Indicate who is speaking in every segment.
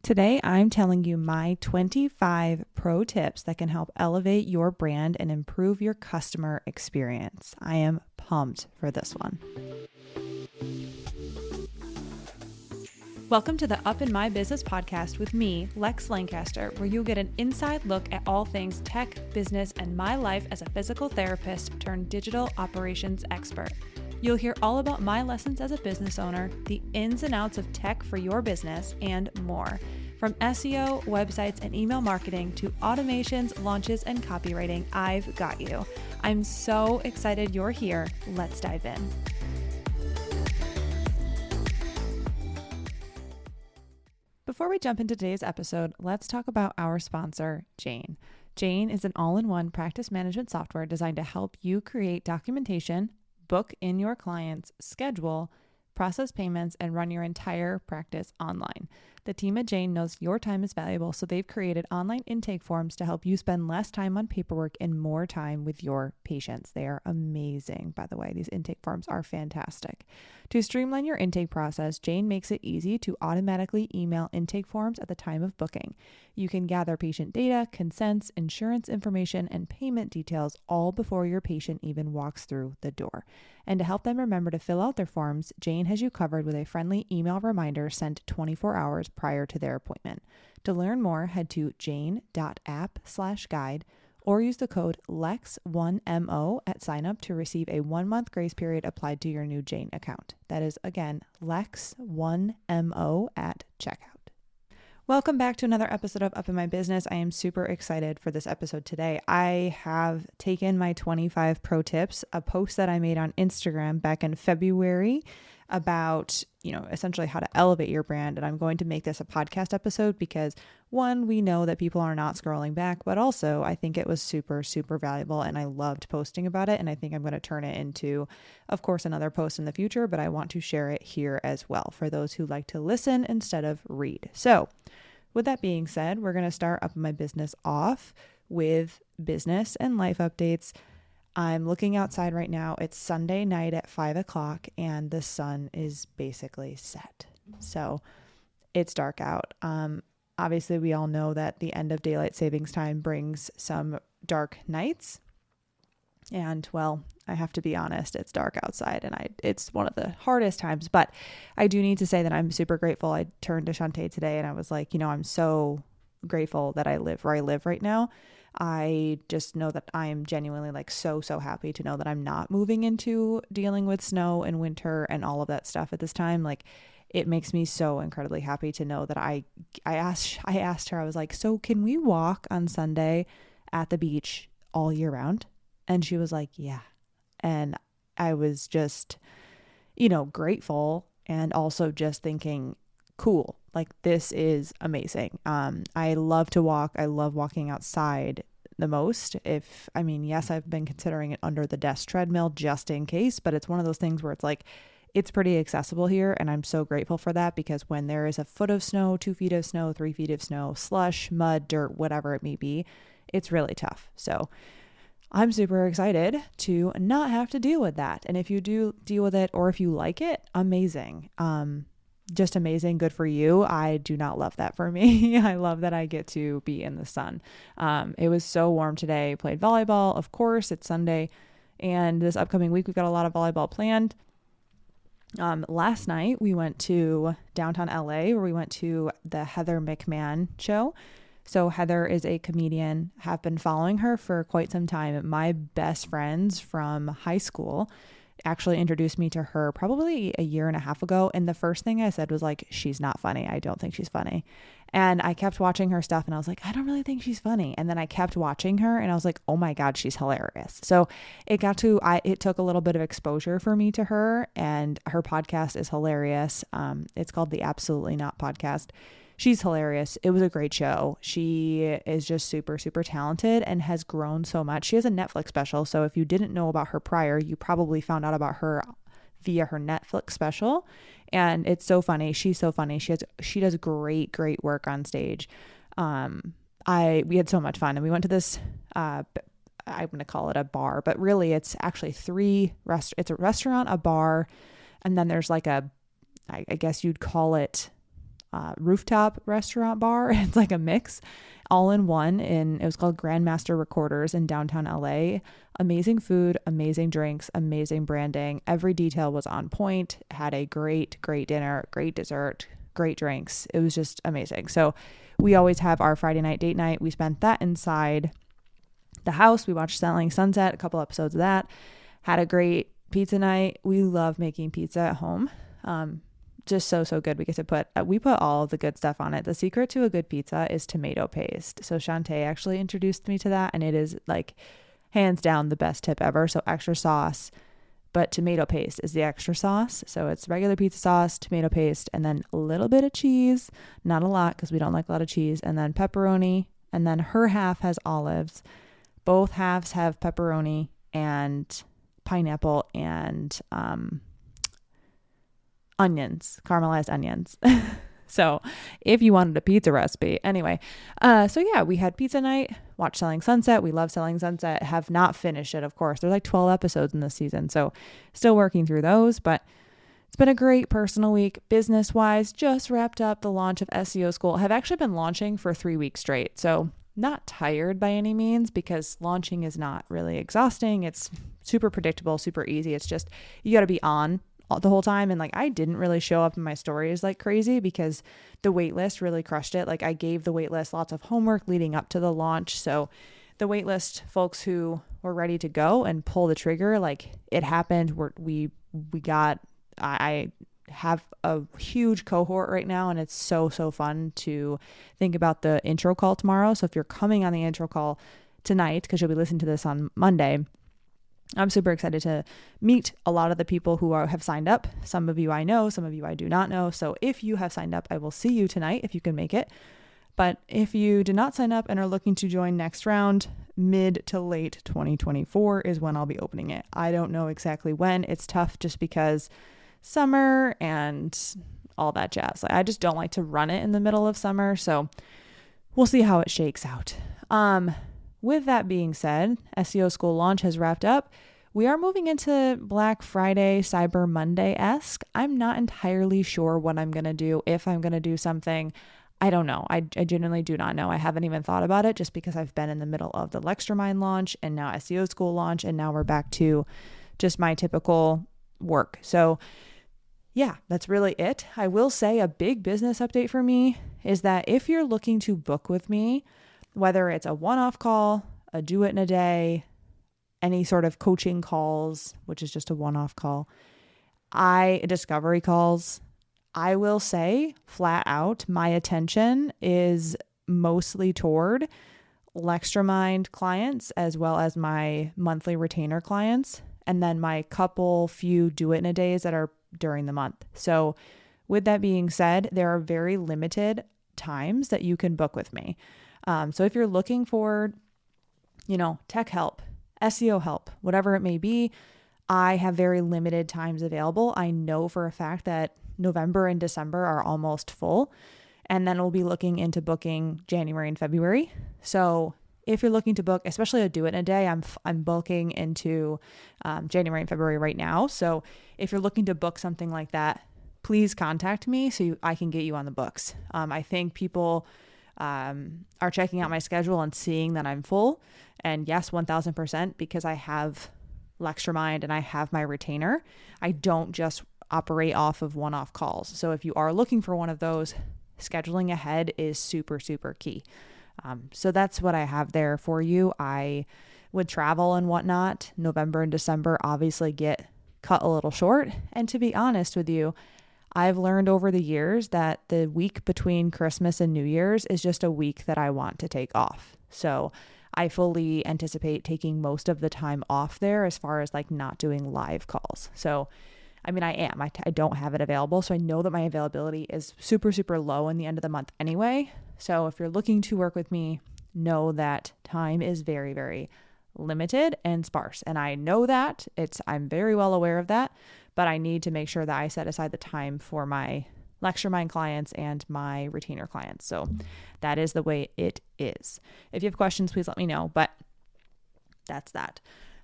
Speaker 1: Today, I'm telling you my 25 pro tips that can help elevate your brand and improve your customer experience. I am pumped for this one. Welcome to the Up in My Business podcast with me, Lex Lancaster, where you'll get an inside look at all things tech, business, and my life as a physical therapist turned digital operations expert. You'll hear all about my lessons as a business owner, the ins and outs of tech for your business, and more. From SEO, websites, and email marketing to automations, launches, and copywriting, I've got you. I'm so excited you're here. Let's dive in. Before we jump into today's episode, let's talk about our sponsor, Jane. Jane is an all-in-one practice management software designed to help you create documentation, book in your clients, schedule, process payments, and run your entire practice online. The team at Jane knows your time is valuable, so they've created online intake forms to help you spend less time on paperwork and more time with your patients. They are amazing, by the way. These intake forms are fantastic. To streamline your intake process, Jane makes it easy to automatically email intake forms at the time of booking. You can gather patient data, consents, insurance information, and payment details all before your patient even walks through the door. And to help them remember to fill out their forms, Jane has you covered with a friendly email reminder sent 24 hours prior to their appointment. To learn more, head to jane.app/guide or use the code LEX1MO at sign up to receive a 1-month grace period applied to your new Jane account. That is, again, LEX1MO at checkout. Welcome back to another episode of Up in My Business. I am super excited for this episode today. I have taken my 25 pro tips, a post that I made on Instagram back in February about, essentially how to elevate your brand. And I'm going to make this a podcast episode because, one, we know that people are not scrolling back, but also I think it was super, super valuable and I loved posting about it. And I think I'm going to turn it into, of course, another post in the future, but I want to share it here as well for those who like to listen instead of read. So with that being said, we're going to start Up in My Business off with business and life updates. I'm looking outside right now. It's Sunday night at 5 o'clock and the sun is basically set. So it's dark out. Obviously, we all know that the end of daylight savings time brings some dark nights. And well, I have to be honest, it's dark outside and it's one of the hardest times, but I do need to say that I'm super grateful. I turned to Shantae today and I was like, I'm so grateful that I live where I live right now. I just know that I am genuinely so happy to know that I'm not moving into dealing with snow and winter and all of that stuff at this time. It makes me so incredibly happy to know that I asked her, I was like, so can we walk on Sunday at the beach all year round? And she was like, yeah. And I was just, grateful and also just thinking, cool. This is amazing. I love to walk. I love walking outside the most. Yes, I've been considering it under the desk treadmill just in case, but it's one of those things where it's pretty accessible here. And I'm so grateful for that because when there is a foot of snow, 2 feet of snow, 3 feet of snow, slush, mud, dirt, whatever it may be, it's really tough. So I'm super excited to not have to deal with that. And if you do deal with it or if you like it, amazing. Just amazing. Good for you. I do not love that for me. I love that I get to be in the sun. It was so warm today. Played volleyball. Of course, it's Sunday. And this upcoming week, we've got a lot of volleyball planned. Last night, we went to downtown LA where we went to the Heather McMahon show. So Heather is a comedian, have been following her for quite some time. My best friends from high school actually introduced me to her probably a year and a half ago. And the first thing I said was she's not funny. I don't think she's funny. And I kept watching her stuff and I was like, I don't really think she's funny. And then I kept watching her and I was like, oh my God, she's hilarious. So it took a little bit of exposure for me to her, and her podcast is hilarious. It's called the Absolutely Not Podcast. She's hilarious. It was a great show. She is just super, super talented and has grown so much. She has a Netflix special. So if you didn't know about her prior, you probably found out about her via her Netflix special. And it's so funny. She's so funny. She does great, great work on stage. We had so much fun, and we went to this, I'm going to call it a bar, but really it's actually it's a restaurant, a bar, and then there's I guess you'd call it rooftop restaurant bar. It's like a mix all in one, and it was called Grandmaster Recorders in downtown LA. Amazing food, amazing drinks, amazing branding. Every detail was on point. Had a great dinner, great dessert, great drinks. It was just amazing. So we always have our Friday night date night. We spent that inside the house. We watched Selling Sunset, a couple episodes of that. Had a great pizza night. We love making pizza at home. Just so good. We put all of the good stuff on it. The secret to a good pizza is tomato paste. So Shantae actually introduced me to that, and it is like hands down the best tip ever. So extra sauce, but tomato paste is the extra sauce. So it's regular pizza sauce, tomato paste, and then a little bit of cheese, not a lot because we don't like a lot of cheese, and then pepperoni, and then her half has olives. Both halves have pepperoni and pineapple and onions, caramelized onions. So if you wanted a pizza recipe, anyway. So yeah, we had pizza night, watched Selling Sunset. We love Selling Sunset. Have not finished it, of course. There's like 12 episodes in this season, so still working through those. But it's been a great personal week. Business-wise, just wrapped up the launch of SEO School. Have actually been launching for 3 weeks straight, so not tired by any means because launching is not really exhausting. It's super predictable, super easy. It's just you got to be on the whole time. And like, I didn't really show up in my stories like crazy because the waitlist really crushed it. Like I gave the waitlist lots of homework leading up to the launch. So the waitlist folks who were ready to go and pull the trigger, like it happened. I have a huge cohort right now, and it's so fun to think about the intro call tomorrow. So if you're coming on the intro call tonight, because you'll be listening to this on Monday, I'm super excited to meet a lot of the people who have signed up. Some of you I know, some of you I do not know. So if you have signed up, I will see you tonight if you can make it. But if you did not sign up and are looking to join next round, mid to late 2024 is when I'll be opening it. I don't know exactly when. It's tough just because summer and all that jazz. Like, I just don't like to run it in the middle of summer. So we'll see how it shakes out. With that being said, SEO School launch has wrapped up. We are moving into Black Friday, Cyber Monday-esque. I'm not entirely sure what I'm going to do, if I'm going to do something. I don't know. I genuinely do not know. I haven't even thought about it just because I've been in the middle of the Lextramind launch and now SEO School launch, and now we're back to just my typical work. So yeah, that's really it. I will say a big business update for me is that if you're looking to book with me, whether it's a one-off call, a do it in a day, any sort of coaching calls, which is just a one-off call, discovery calls, I will say flat out, my attention is mostly toward Lextramind clients as well as my monthly retainer clients, and then my few do it in a days that are during the month. So with that being said, there are very limited times that you can book with me. So if you're looking for, tech help, SEO help, whatever it may be, I have very limited times available. I know for a fact that November and December are almost full, and then we'll be looking into booking January and February. So if you're looking to book, especially a do it in a day, I'm booking into January and February right now. So if you're looking to book something like that, please contact me so I can get you on the books. I think people are checking out my schedule and seeing that I'm full. And yes, 1000%, because I have Lextramind and I have my retainer. I don't just operate off of one-off calls. So if you are looking for one of those, scheduling ahead is super key. So that's what I have there for you. I would travel and whatnot. November and December obviously get cut a little short. And to be honest with you, I've learned over the years that the week between Christmas and New Year's is just a week that I want to take off. So I fully anticipate taking most of the time off there as far as like not doing live calls. So, I mean, I don't have it available. So I know that my availability is super low in the end of the month anyway. So if you're looking to work with me, know that time is very limited and sparse. And I know that I'm very well aware of that, but I need to make sure that I set aside the time for my Lextramind clients and my retainer clients. So that is the way it is. If you have questions, please let me know, but that's that.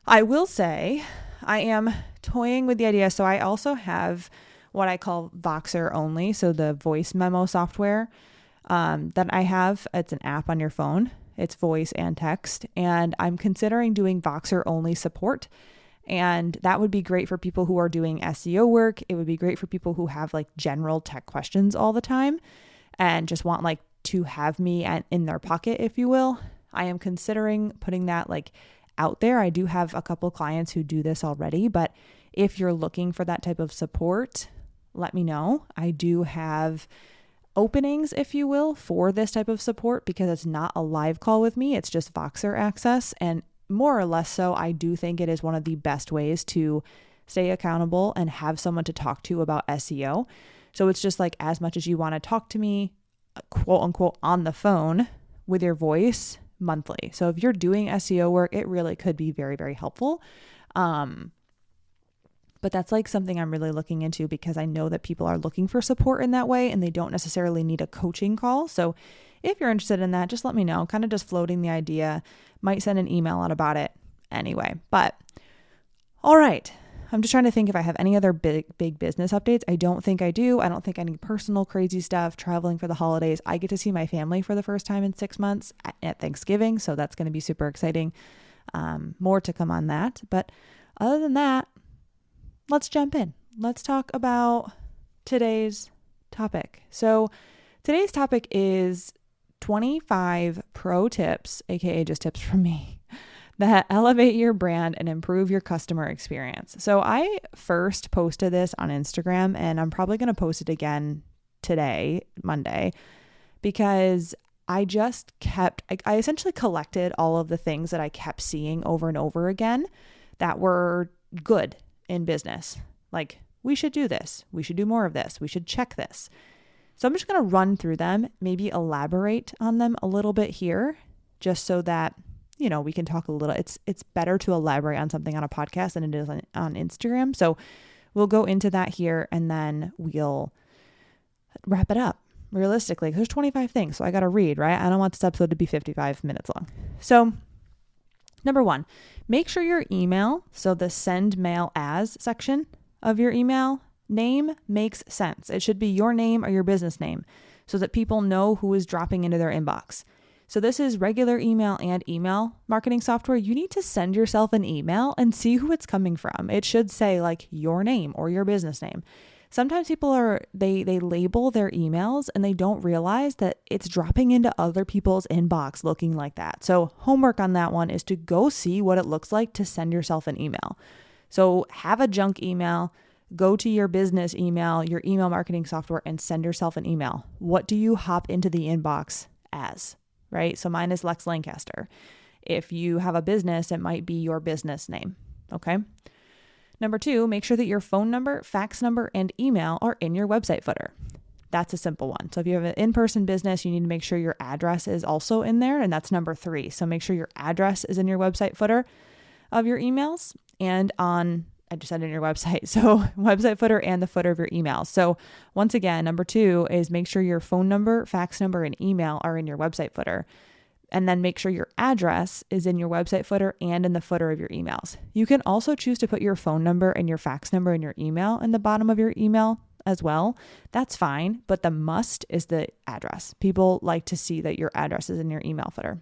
Speaker 1: I will say I am toying with the idea. So I also have what I call Voxer only. So the voice memo software that I have, it's an app on your phone. It's voice and text. And I'm considering doing Voxer only support. And that would be great for people who are doing SEO work. It would be great for people who have like general tech questions all the time and just want like to have me in their pocket, if you will. I am considering putting that like out there. I do have a couple clients who do this already, but if you're looking for that type of support, let me know. I do have openings, if you will, for this type of support because it's not a live call with me. It's just Voxer access. And more or less so, I do think it is one of the best ways to stay accountable and have someone to talk to about SEO. So it's just like as much as you want to talk to me, quote unquote, on the phone with your voice monthly. So if you're doing SEO work, it really could be very, very helpful. But that's like something I'm really looking into because I know that people are looking for support in that way and they don't necessarily need a coaching call. So if you're interested in that, just let me know. Kind of just floating the idea. Might send an email out about it anyway. But all right. I'm just trying to think if I have any other big business updates. I don't think I do. I don't think any personal crazy stuff, traveling for the holidays. I get to see my family for the first time in 6 months at Thanksgiving. So that's going to be super exciting. More to come on that. But other than that, let's jump in. Let's talk about today's topic. So today's topic is 25 pro tips, aka just tips from me, that elevate your brand and improve your customer experience. So I first posted this on Instagram and I'm probably going to post it again today, Monday, because I essentially collected all of the things that I kept seeing over and over again that were good in business. Like, we should do this. We should do more of this. We should check this. So I'm just going to run through them, maybe elaborate on them a little bit here, just so that, we can talk a little. It's better to elaborate on something on a podcast than it is on Instagram. So we'll go into that here and then we'll wrap it up realistically. There's 25 things. So I got to read, right? I don't want this episode to be 55 minutes long. So number 1, make sure your email, so the send mail as section of your email name makes sense. It should be your name or your business name so that people know who is dropping into their inbox. So this is regular email and email marketing software. You need to send yourself an email and see who it's coming from. It should say like your name or your business name. Sometimes people they label their emails and they don't realize that it's dropping into other people's inbox looking like that. So homework on that one is to go see what it looks like to send yourself an email. So have a junk email, go to your business email, your email marketing software, and send yourself an email. What do you hop into the inbox as, right? So mine is Lex Lancaster. If you have a business, it might be your business name, okay? Number 2, make sure that your phone number, fax number, and email are in your website footer. That's a simple one. So if you have an in-person business, you need to make sure your address is also in there, and that's number 3. So make sure your address is in your website footer of your emails and I just said in your website. So website footer and the footer of your emails. So once again, number 2 is make sure your phone number, fax number, and email are in your website footer. And then make sure your address is in your website footer and in the footer of your emails. You can also choose to put your phone number and your fax number and your email in the bottom of your email as well. That's fine, but the must is the address. People like to see that your address is in your email footer.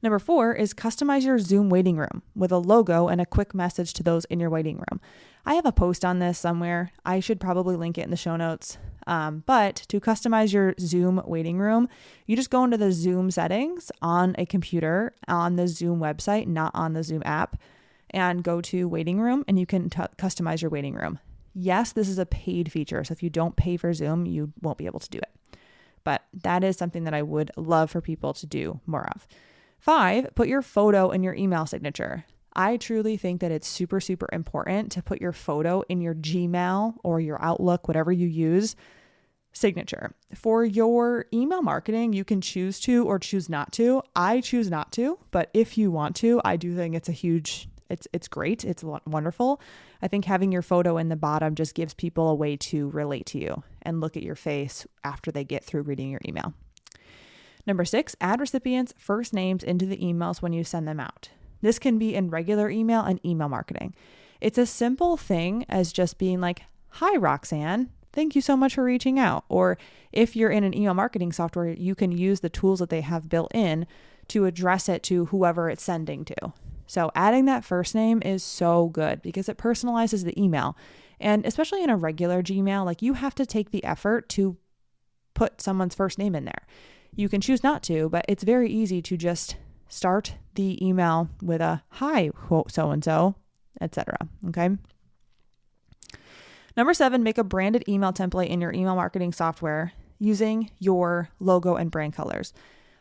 Speaker 1: Number 4 is customize your Zoom waiting room with a logo and a quick message to those in your waiting room. I have a post on this somewhere. I should probably link it in the show notes. But to customize your Zoom waiting room, you just go into the Zoom settings on a computer on the Zoom website, not on the Zoom app, and go to waiting room and you can customize your waiting room. Yes, this is a paid feature. So if you don't pay for Zoom, you won't be able to do it. But that is something that I would love for people to do more of. 5, put your photo in your email signature. I truly think that it's super, super important to put your photo in your Gmail or your Outlook, whatever you use, signature. For your email marketing, you can choose to or choose not to. I choose not to, but if you want to, I do think it's it's great. It's wonderful. I think having your photo in the bottom just gives people a way to relate to you and look at your face after they get through reading your email. Number 6, add recipients' first names into the emails when you send them out. This can be in regular email and email marketing. It's a simple thing as just being like, hi, Roxanne. Thank you so much for reaching out. Or if you're in an email marketing software, you can use the tools that they have built in to address it to whoever it's sending to. So adding that first name is so good because it personalizes the email. And especially in a regular Gmail, like you have to take the effort to put someone's first name in there. You can choose not to, but it's very easy to just start the email with a hi, quote, so-and-so, etc. Okay. Number 7, make a branded email template in your email marketing software using your logo and brand colors.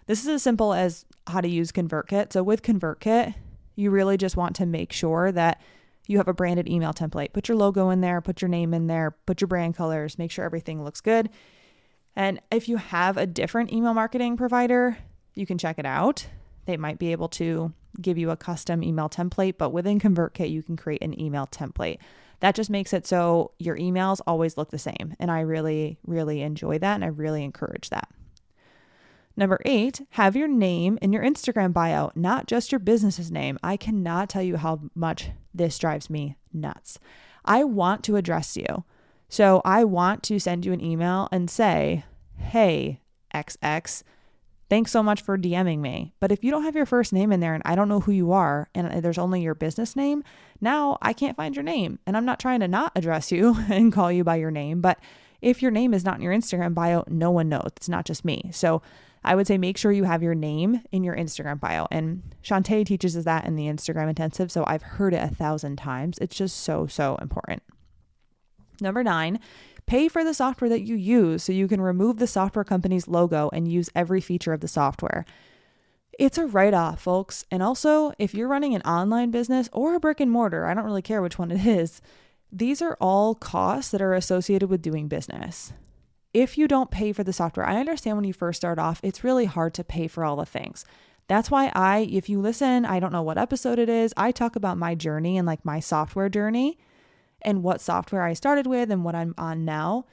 Speaker 1: This is as simple as how to use ConvertKit. So with ConvertKit, you really just want to make sure that you have a branded email template. Put your logo in there, put your name in there, put your brand colors, make sure everything looks good. And if you have a different email marketing provider, you can check it out. They might be able to give you a custom email template, but within ConvertKit, you can create an email template. That just makes it so your emails always look the same. And I really, really enjoy that. And I really encourage that. Number 8, have your name in your Instagram bio, not just your business's name. I cannot tell you how much this drives me nuts. I want to address you. So I want to send you an email and say, hey, XX, thanks so much for DMing me. But if you don't have your first name in there and I don't know who you are and there's only your business name, now I can't find your name. And I'm not trying to not address you and call you by your name. But if your name is not in your Instagram bio, no one knows. It's not just me. So I would say make sure you have your name in your Instagram bio. And Shantae teaches us that in the Instagram intensive. So I've heard it 1,000 times. It's just so, so important. Number 9, pay for the software that you use so you can remove the software company's logo and use every feature of the software. It's a write-off, folks. And also, if you're running an online business or a brick and mortar, I don't really care which one it is, these are all costs that are associated with doing business. If you don't pay for the software, I understand when you first start off, it's really hard to pay for all the things. That's why if you listen, I don't know what episode it is, I talk about my journey and like my software journey and what software I started with and what I'm on now.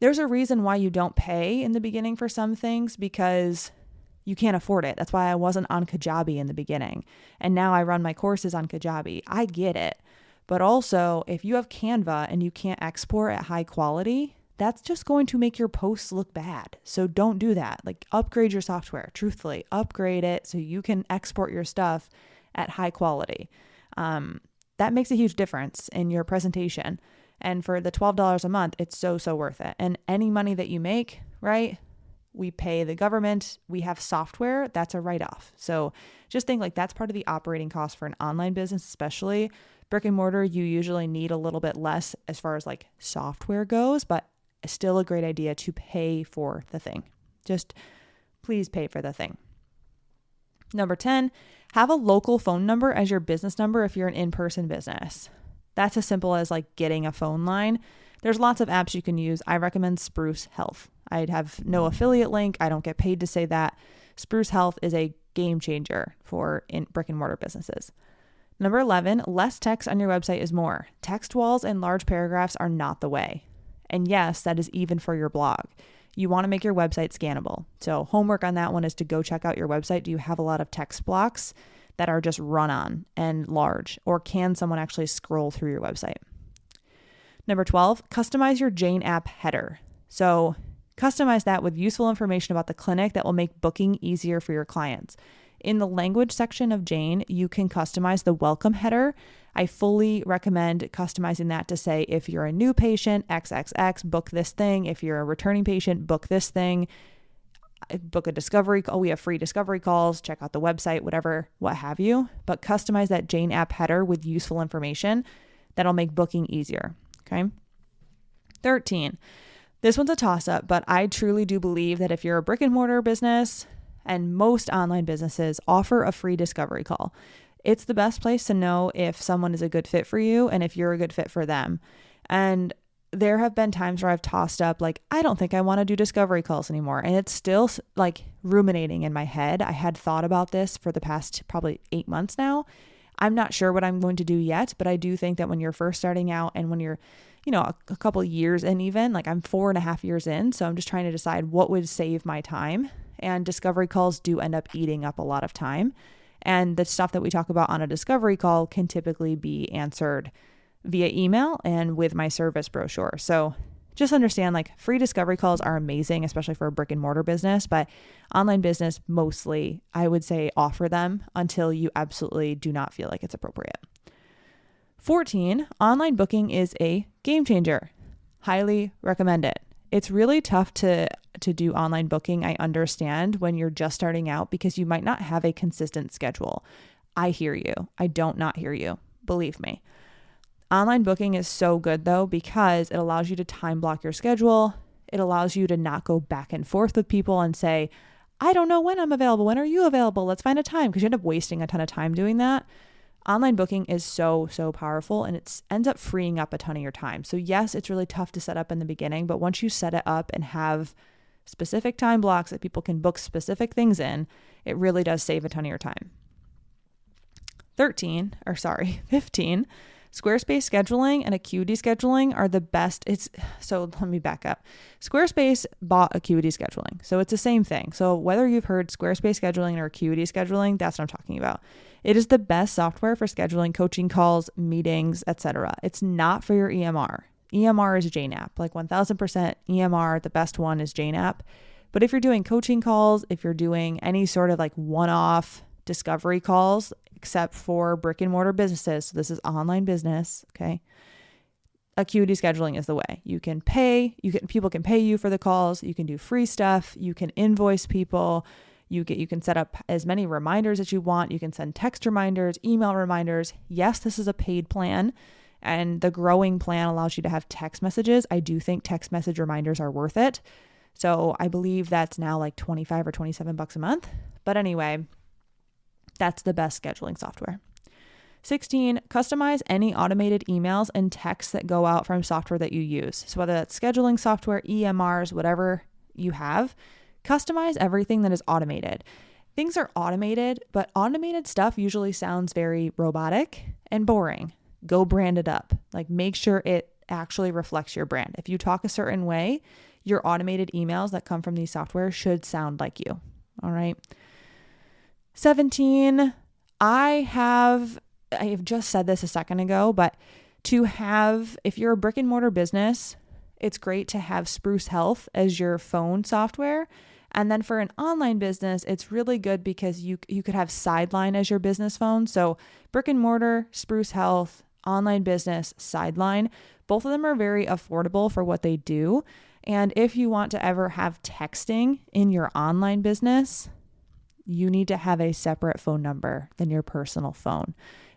Speaker 1: There's a reason why you don't pay in the beginning for some things because you can't afford it. That's why I wasn't on Kajabi in the beginning. And now I run my courses on Kajabi. I get it. But also, if you have Canva and you can't export at high quality, that's just going to make your posts look bad. So don't do that. Like upgrade your software, truthfully, upgrade it so you can export your stuff at high quality. That makes a huge difference in your presentation. And for the $12 a month, it's so, so worth it. And any money that you make, right? We pay the government, we have software, that's a write-off. So just think like that's part of the operating cost for an online business, especially brick and mortar. You usually need a little bit less as far as like software goes, but still a great idea to pay for the thing. Just please pay for the thing. Number 10, have a local phone number as your business number if you're an in-person business. That's as simple as like getting a phone line. There's lots of apps you can use. I recommend Spruce Health. I'd have no affiliate link. I don't get paid to say that. Spruce Health is a game changer for brick and mortar businesses. Number 11, less text on your website is more. Text walls and large paragraphs are not the way. And yes, that is even for your blog. You want to make your website scannable. So homework on that one is to go check out your website. Do you have a lot of text blocks that are just run on and large? Or can someone actually scroll through your website? Number 12, customize your Jane app header. So customize that with useful information about the clinic that will make booking easier for your clients. In the language section of Jane, you can customize the welcome header. I fully recommend customizing that to say, if you're a new patient, XXX, book this thing. If you're a returning patient, book this thing. Book a discovery call. We have free discovery calls. Check out the website, whatever, what have you. But customize that Jane app header with useful information that'll make booking easier. Okay. 13. This one's a toss-up, but I truly do believe that if you're a brick and mortar business, and most online businesses offer a free discovery call. It's the best place to know if someone is a good fit for you and if you're a good fit for them. And there have been times where I've tossed up like, I don't think I want to do discovery calls anymore. And it's still like ruminating in my head. I had thought about this for the past probably 8 months now. I'm not sure what I'm going to do yet, but I do think that when you're first starting out and when you're, a couple of years in even, like I'm 4.5 years in. So I'm just trying to decide what would save my time. And discovery calls do end up eating up a lot of time. And the stuff that we talk about on a discovery call can typically be answered via email and with my service brochure. So just understand, like, free discovery calls are amazing, especially for a brick and mortar business, but online business, mostly I would say offer them until you absolutely do not feel like it's appropriate. 14, online booking is a game changer. Highly recommend it. It's really tough to do online booking. I understand when you're just starting out because you might not have a consistent schedule. I hear you. I don't not hear you. Believe me. Online booking is so good though, because it allows you to time block your schedule. It allows you to not go back and forth with people and say, I don't know when I'm available. When are you available? Let's find a time, because you end up wasting a ton of time doing that. Online booking is so powerful, and it ends up freeing up a ton of your time. So yes, it's really tough to set up in the beginning, but once you set it up and have specific time blocks that people can book specific things in, it really does save a ton of your time. 15, Squarespace scheduling and Acuity scheduling are the best. So let me back up. Squarespace bought Acuity scheduling. So it's the same thing. So whether you've heard Squarespace scheduling or Acuity scheduling, that's what I'm talking about. It is the best software for scheduling coaching calls, meetings, etc. It's not for your EMR. EMR is JNAP, like 1000% EMR. The best one is JNAP. But if you're doing coaching calls, if you're doing any sort of like one-off discovery calls, except for brick and mortar businesses, so this is online business, okay? Acuity scheduling is the way. People can pay you for the calls. You can do free stuff. You can invoice people. You can set up as many reminders as you want. You can send text reminders, email reminders. Yes, this is a paid plan, and the growing plan allows you to have text messages. I do think text message reminders are worth it. So I believe that's now like $25 or $27 a month. But anyway, that's the best scheduling software. 16, customize any automated emails and texts that go out from software that you use. So whether that's scheduling software, EMRs, whatever you have, customize everything that is automated. Things are automated, but automated stuff usually sounds very robotic and boring. Go brand it up. Like, make sure it actually reflects your brand. If you talk a certain way, your automated emails that come from these software should sound like you. All right. 17, I have just said this a second ago, but if you're a brick and mortar business, it's great to have Spruce Health as your phone software. And then for an online business, it's really good because you could have Sideline as your business phone. So brick and mortar, Spruce Health, online business, Sideline, both of them are very affordable for what they do. And if you want to ever have texting in your online business, you need to have a separate phone number than your personal phone.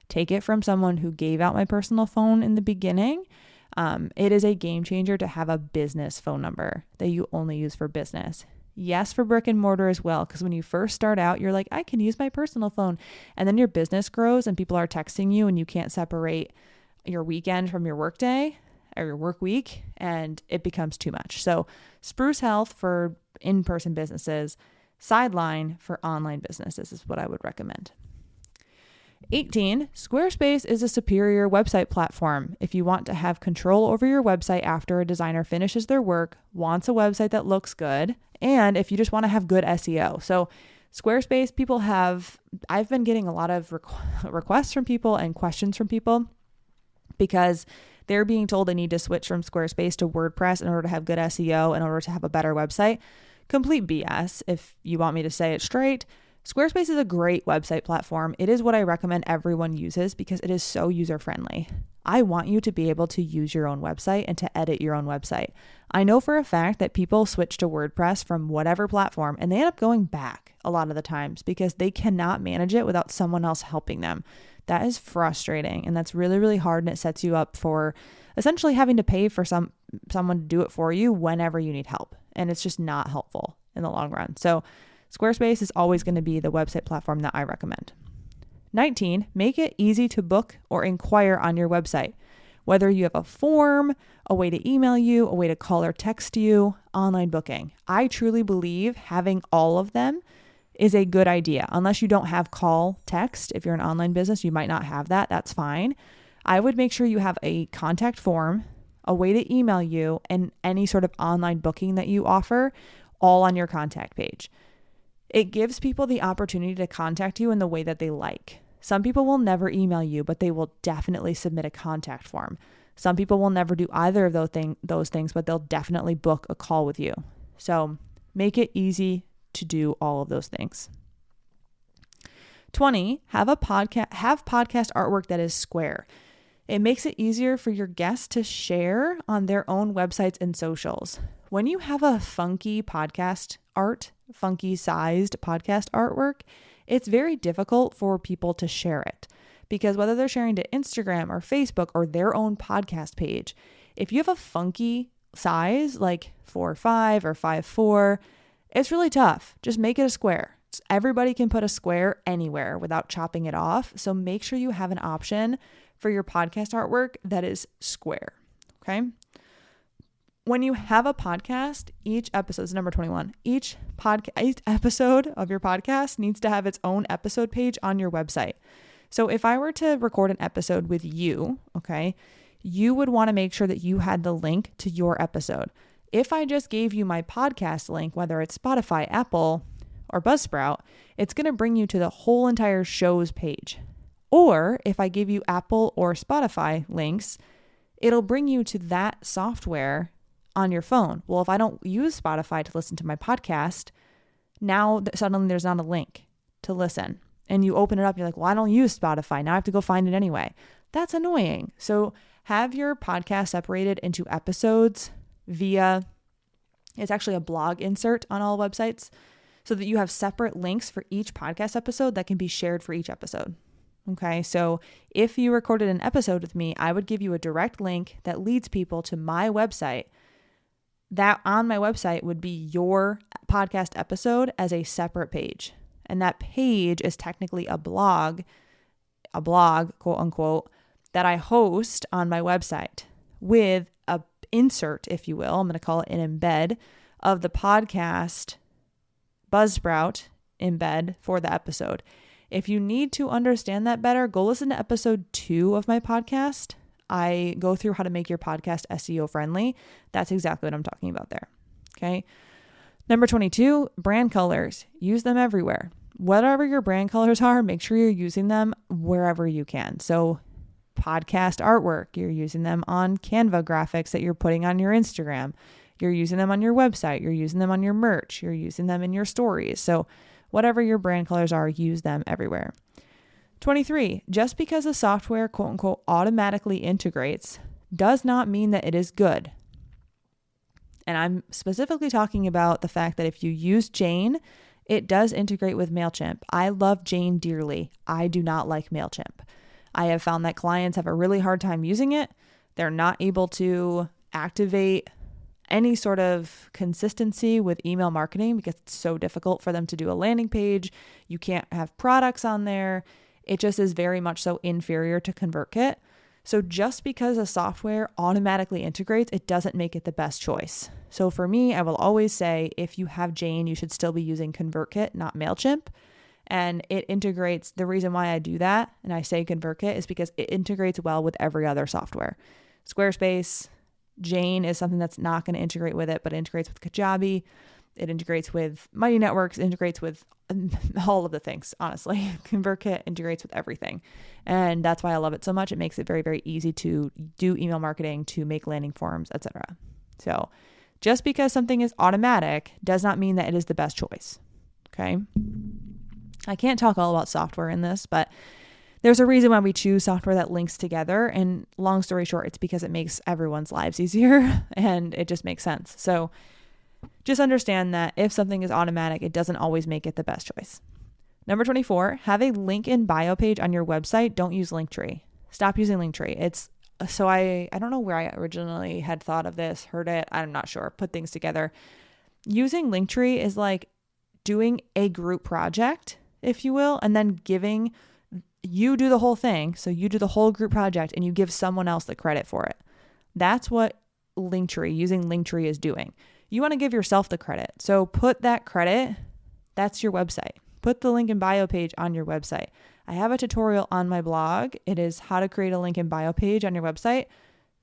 Speaker 1: Take it from someone who gave out my personal phone in the beginning. It is a game changer to have a business phone number that you only use for business. Yes, for brick and mortar as well, because when you first start out, you're like, I can use my personal phone. And then your business grows and people are texting you and you can't separate your weekend from your work day or your work week, and it becomes too much. So Spruce Health for in-person businesses, Sideline for online businesses is what I would recommend. 18, Squarespace is a superior website platform. If you want to have control over your website after a designer finishes their work, wants a website that looks good, and if you just want to have good SEO. So Squarespace, I've been getting a lot of requests from people and questions from people because they're being told they need to switch from Squarespace to WordPress in order to have good SEO, in order to have a better website. Complete BS, if you want me to say it straight. Squarespace is a great website platform. It is what I recommend everyone uses because it is so user-friendly. I want you to be able to use your own website and to edit your own website. I know for a fact that people switch to WordPress from whatever platform and they end up going back a lot of the times because they cannot manage it without someone else helping them. That is frustrating, and that's really, really hard, and it sets you up for essentially having to pay for someone to do it for you whenever you need help. And it's just not helpful in the long run. So Squarespace is always going to be the website platform that I recommend. 19, make it easy to book or inquire on your website. Whether you have a form, a way to email you, a way to call or text you, online booking. I truly believe having all of them is a good idea. Unless you don't have call text. If you're an online business, you might not have that. That's fine. I would make sure you have a contact form, a way to email you, and any sort of online booking that you offer all on your contact page. It gives people the opportunity to contact you in the way that they like. Some people will never email you, but they will definitely submit a contact form. Some people will never do either of those things, but they'll definitely book a call with you. So make it easy to do all of those things. 20, have podcast artwork that is square. It makes it easier for your guests to share on their own websites and socials. When you have a funky podcast art, funky sized podcast artwork, it's very difficult for people to share it, because whether they're sharing to Instagram or Facebook or their own podcast page, if you have a funky size like 4:5 or 5:4, it's really tough. Just make it a square. Everybody can put a square anywhere without chopping it off. So make sure you have an option for your podcast artwork that is square. Okay. When you have a podcast, each episode is number 21. Each episode of your podcast needs to have its own episode page on your website. So if I were to record an episode with you, okay, you would want to make sure that you had the link to your episode. If I just gave you my podcast link, whether it's Spotify, Apple, or Buzzsprout, it's going to bring you to the whole entire show's page. Or if I give you Apple or Spotify links, it'll bring you to that software on your phone. Well, if I don't use Spotify to listen to my podcast, now suddenly there's not a link to listen. And you open it up, you're like, well, I don't use Spotify. Now I have to go find it anyway. That's annoying. So have your podcast separated into episodes via, it's actually a blog insert on all websites, so that you have separate links for each podcast episode that can be shared for each episode. Okay, so if you recorded an episode with me, I would give you a direct link that leads people to my website. That on my website would be your podcast episode as a separate page. And that page is technically a blog, quote unquote, that I host on my website with a insert, if you will. I'm going to call it an embed of the podcast Buzzsprout embed for the episode. If you need to understand that better, go listen to episode 2 of my podcast. I go through how to make your podcast SEO friendly. That's exactly what I'm talking about there. Okay. Number 22, brand colors. Use them everywhere. Whatever your brand colors are, make sure you're using them wherever you can. So podcast artwork, you're using them on Canva graphics that you're putting on your Instagram. You're using them on your website. You're using them on your merch. You're using them in your stories. So whatever your brand colors are, use them everywhere. 23, just because a software, quote unquote, automatically integrates does not mean that it is good. And I'm specifically talking about the fact that if you use Jane, it does integrate with MailChimp. I love Jane dearly. I do not like MailChimp. I have found that clients have a really hard time using it. They're not able to activate any sort of consistency with email marketing because it's so difficult for them to do a landing page. You can't have products on there. It just is very much so inferior to ConvertKit. So just because a software automatically integrates, it doesn't make it the best choice. So for me, I will always say, if you have Jane, you should still be using ConvertKit, not MailChimp. And it integrates, the reason why I do that, and I say ConvertKit, is because it integrates well with every other software. Squarespace, Jane is something that's not going to integrate with it, but it integrates with Kajabi. It integrates with Mighty Networks, integrates with all of the things, honestly. ConvertKit integrates with everything. And that's why I love it so much. It makes it very, very easy to do email marketing, to make landing forms, etc. So just because something is automatic does not mean that it is the best choice. Okay. I can't talk all about software in this, but there's a reason why we choose software that links together. And long story short, it's because it makes everyone's lives easier and it just makes sense. So just understand that if something is automatic, it doesn't always make it the best choice. Number 24, have a link in bio page on your website. Don't use Linktree. Stop using Linktree. I don't know where I originally had thought of this, heard it. I'm not sure. Put things together. Using Linktree is like doing a group project, if you will, and then you do the whole thing. So you do the whole group project and you give someone else the credit for it. That's what using Linktree is doing. You want to give yourself the credit. So put that credit, that's your website. Put the link in bio page on your website. I have a tutorial on my blog. It is how to create a link in bio page on your website.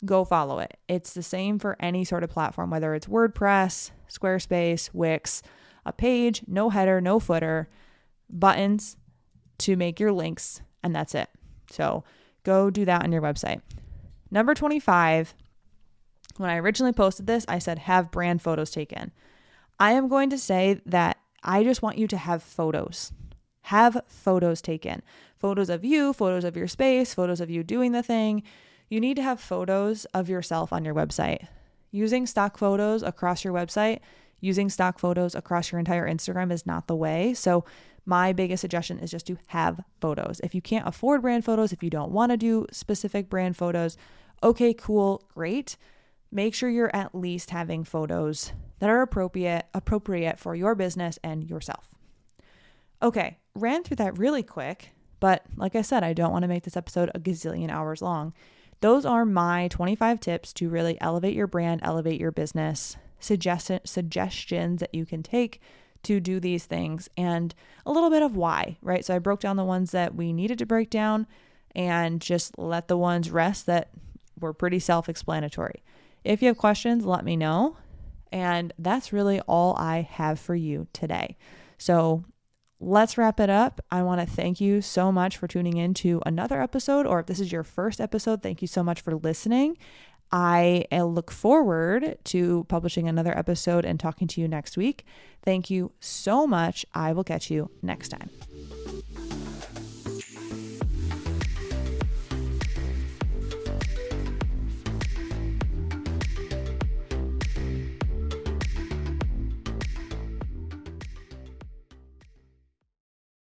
Speaker 1: Go follow it. It's the same for any sort of platform, whether it's WordPress, Squarespace, Wix, a page, no header, no footer, buttons to make your links, and that's it. So go do that on your website. Number 25, when I originally posted this, I said have brand photos taken. I am going to say that I just want you to have photos. Have photos taken. Photos of you, photos of your space, photos of you doing the thing. You need to have photos of yourself on your website. Using stock photos across your website, using stock photos across your entire Instagram is not the way. So my biggest suggestion is just to have photos. If you can't afford brand photos, if you don't want to do specific brand photos, okay, cool, great. Make sure you're at least having photos that are appropriate for your business and yourself. Okay, ran through that really quick, but like I said, I don't want to make this episode a gazillion hours long. Those are my 25 tips to really elevate your brand, elevate your business, suggestions that you can take to do these things, and a little bit of why, right? So I broke down the ones that we needed to break down and just let the ones rest that were pretty self-explanatory. If you have questions, let me know. And that's really all I have for you today. So let's wrap it up. I want to thank you so much for tuning in to another episode, or if this is your first episode, thank you so much for listening. I look forward to publishing another episode and talking to you next week. Thank you so much. I will catch you next time.